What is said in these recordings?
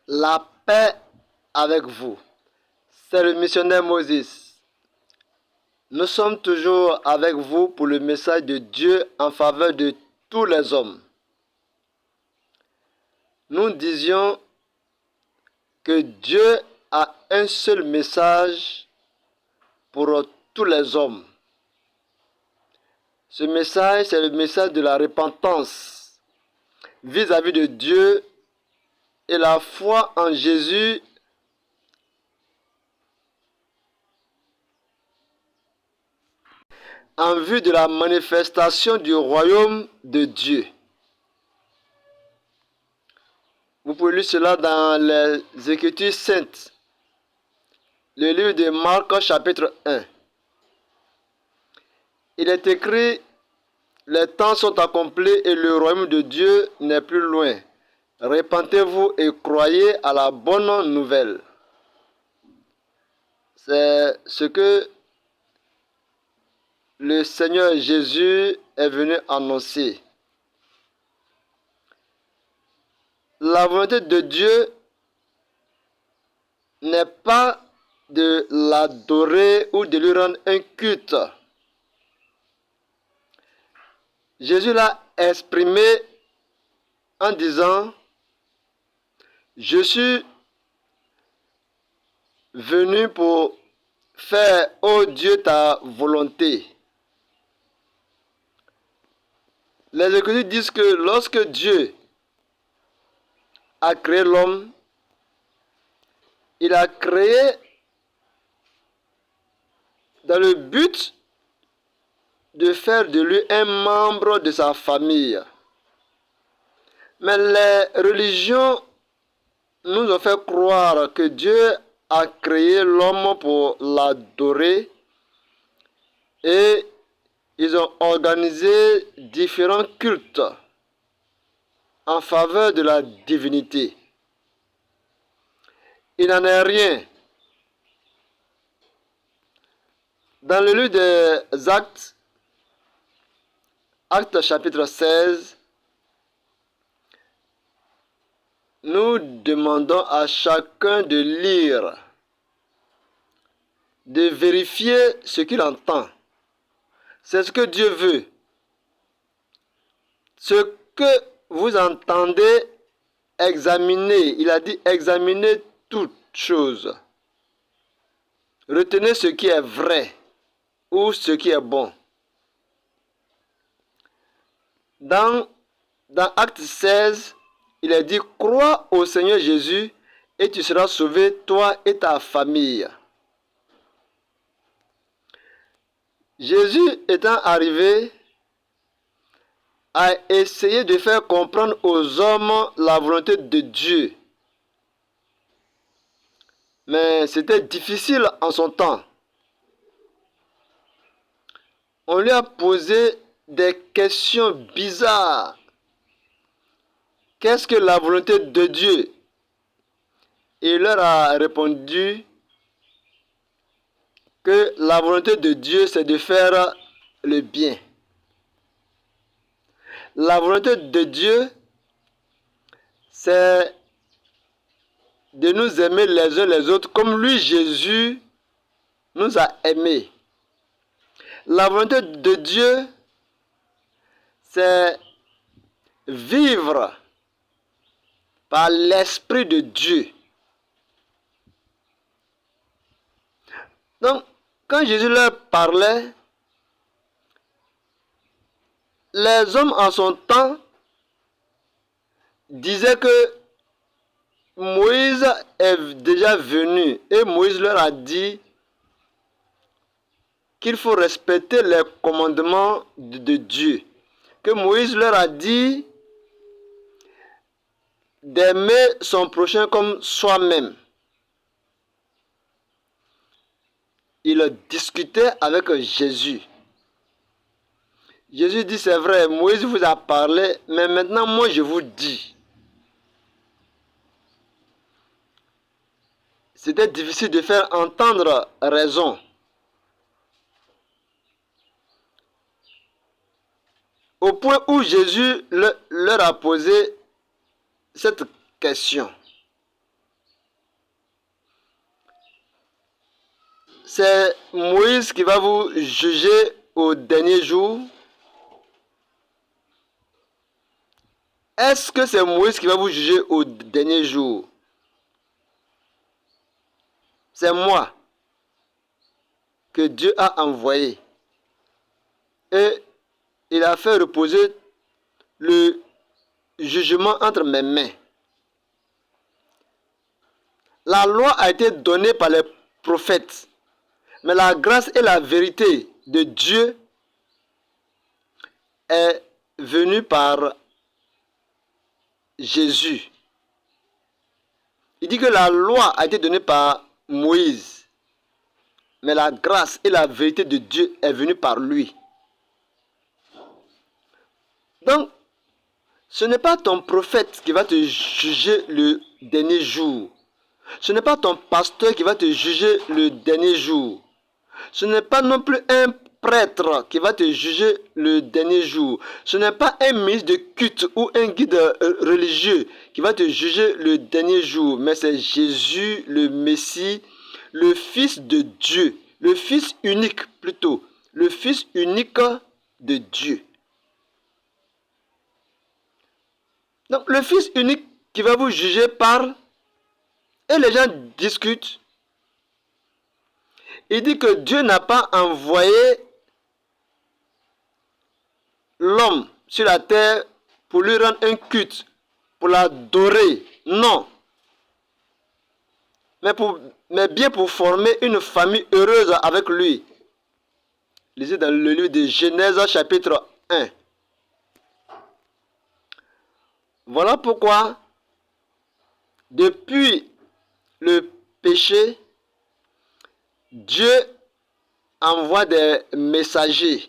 La paix avec vous. C'est le missionnaire Moses. Nous sommes toujours avec vous pour le message de Dieu en faveur de tous les hommes. Nous disions que Dieu a un seul message pour tous les hommes. Ce message, c'est le message de la repentance vis-à-vis de Dieu et la foi en Jésus en vue de la manifestation du royaume de Dieu. Vous pouvez lire cela dans les Écritures saintes. Le livre de Marc chapitre 1. Il est écrit: les temps sont accomplis et le royaume de Dieu n'est plus loin. Repentez-vous et croyez à la bonne nouvelle. C'est ce que le Seigneur Jésus est venu annoncer. La volonté de Dieu n'est pas de l'adorer ou de lui rendre un culte. Jésus l'a exprimé en disant: je suis venu pour faire, ô Dieu, ta volonté. Les Écritures disent que lorsque Dieu a créé l'homme, il a créé dans le but de faire de lui un membre de sa famille. Mais les religions nous ont fait croire que Dieu a créé l'homme pour l'adorer et ils ont organisé différents cultes en faveur de la divinité. Il n'en est rien. Dans le livre des Actes, Actes chapitre 16, nous demandons à chacun de lire, de vérifier ce qu'il entend. C'est ce que Dieu veut. Ce que vous entendez, examinez. Il a dit examinez toutes choses. Retenez ce qui est vrai ou ce qui est bon. Dans Acte 16, il est dit: crois au Seigneur Jésus et tu seras sauvé, toi et ta famille. Jésus étant arrivé, a essayé de faire comprendre aux hommes la volonté de Dieu. Mais c'était difficile en son temps. On lui a posé des questions bizarres. Qu'est-ce que la volonté de Dieu? Et il leur a répondu que la volonté de Dieu, c'est de faire le bien. La volonté de Dieu, c'est de nous aimer les uns les autres comme lui, Jésus, nous a aimés. La volonté de Dieu, c'est vivre par l'Esprit de Dieu. Donc, quand Jésus leur parlait, les hommes en son temps disaient que Moïse est déjà venu et Moïse leur a dit qu'il faut respecter les commandements de Dieu. Que Moïse leur a dit d'aimer son prochain comme soi-même. Il discutait avec Jésus. Jésus dit: c'est vrai, Moïse vous a parlé, mais maintenant moi je vous dis. C'était difficile de faire entendre raison. Au point où Jésus leur a posé cette question: c'est Moïse qui va vous juger au dernier jour? Est-ce que c'est Moïse qui va vous juger au dernier jour? C'est moi que Dieu a envoyé. Et il a fait reposer le jugement entre mes mains. La loi a été donnée par les prophètes, mais la grâce et la vérité de Dieu est venue par Jésus. Il dit que la loi a été donnée par Moïse, mais la grâce et la vérité de Dieu est venue par lui. Donc, ce n'est pas ton prophète qui va te juger le dernier jour. Ce n'est pas ton pasteur qui va te juger le dernier jour. Ce n'est pas non plus un prêtre qui va te juger le dernier jour. Ce n'est pas un ministre de culte ou un guide religieux qui va te juger le dernier jour. Mais c'est Jésus, le Messie, le Fils de Dieu. Le Fils unique plutôt. Le Fils unique de Dieu. Donc le Fils unique qui va vous juger parle et les gens discutent. Il dit que Dieu n'a pas envoyé l'homme sur la terre pour lui rendre un culte, pour l'adorer. Non. Mais bien pour former une famille heureuse avec lui. Lisez dans le livre de Genèse chapitre 1. Voilà pourquoi, depuis le péché, Dieu envoie des messagers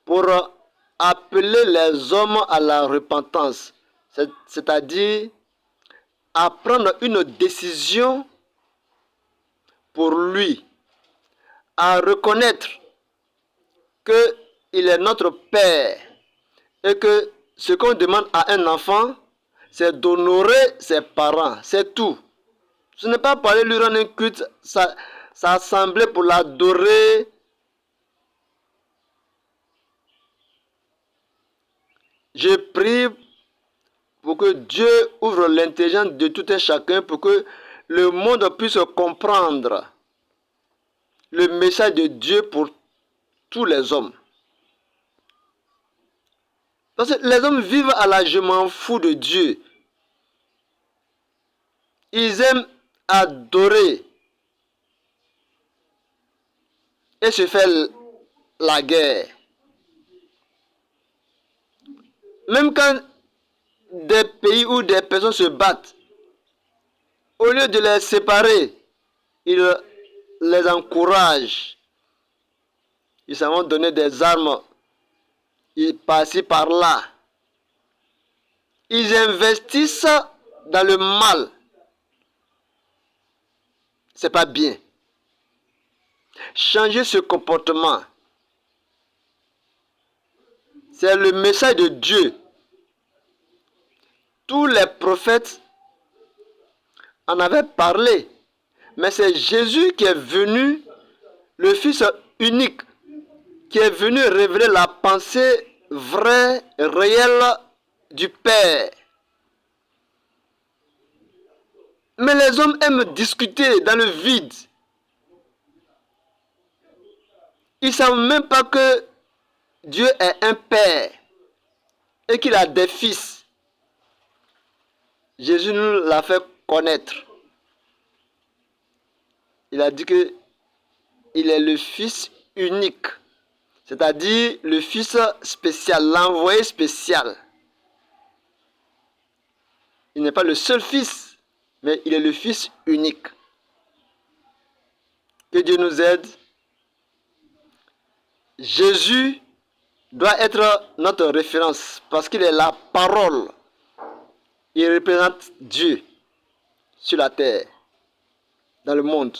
pour appeler les hommes à la repentance, c'est-à-dire à prendre une décision pour lui, à reconnaître qu'il est notre Père et que ce qu'on demande à un enfant, c'est d'honorer ses parents, c'est tout. Ce n'est pas pour aller lui rendre un culte, s'assembler pour l'adorer. Je prie pour que Dieu ouvre l'intelligence de tout un chacun pour que le monde puisse comprendre le message de Dieu pour tous les hommes. Parce que les hommes vivent à la je m'en fous de Dieu. Ils aiment adorer et se faire la guerre. Même quand des pays ou des personnes se battent, au lieu de les séparer, ils les encouragent. Ils s'en vont donner des armes par-ci, par-là. Ils investissent dans le mal. C'est pas bien. Changer ce comportement. C'est le message de Dieu. Tous les prophètes en avaient parlé. Mais c'est Jésus qui est venu, le Fils unique, qui est venu révéler la pensée vraie, réelle du Père. Mais les hommes aiment discuter dans le vide. Ils ne savent même pas que Dieu est un Père et qu'il a des fils. Jésus nous l'a fait connaître. Il a dit que il est le Fils unique, c'est-à-dire le Fils spécial, l'envoyé spécial. Il n'est pas le seul Fils, mais il est le Fils unique. Que Dieu nous aide. Jésus doit être notre référence parce qu'il est la parole. Il représente Dieu sur la terre, dans le monde.